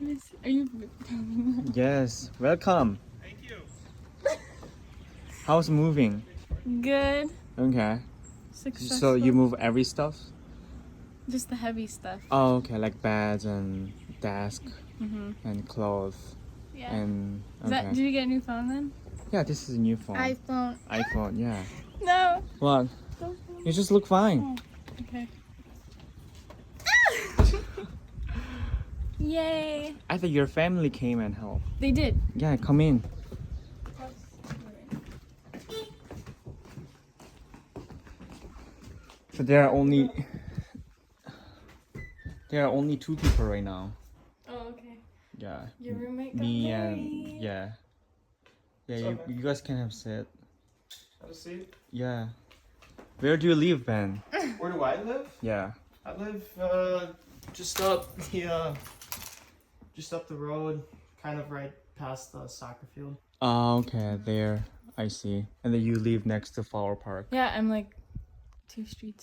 Are you filming Yes, welcome. Thank you. How's moving? that? Good. Okay. Successful. So you move every stuff? Just the heavy stuff. Oh, okay, like beds and desk Mm-hmm. and clothes Yeah. and Is that, okay. did you get a new phone then? Yeah, this is a new phone. iPhone. iPhone, yeah. No. What? Don't You just look fine. Okay. Yay. I thought your family came and helped. They did. Yeah, come in. So there are only two people right now. Oh, okay. Yeah. Your roommate got Me married. and yeah. Yeah, What's up, you guys can have sit. Have a seat. Yeah. Where do you live, Ben? Where do I live? Yeah. I live just up the road, kind of right past the soccer field. Oh, okay, there. I see. And then you live next to Flower Park. Yeah, I'm like 2 streets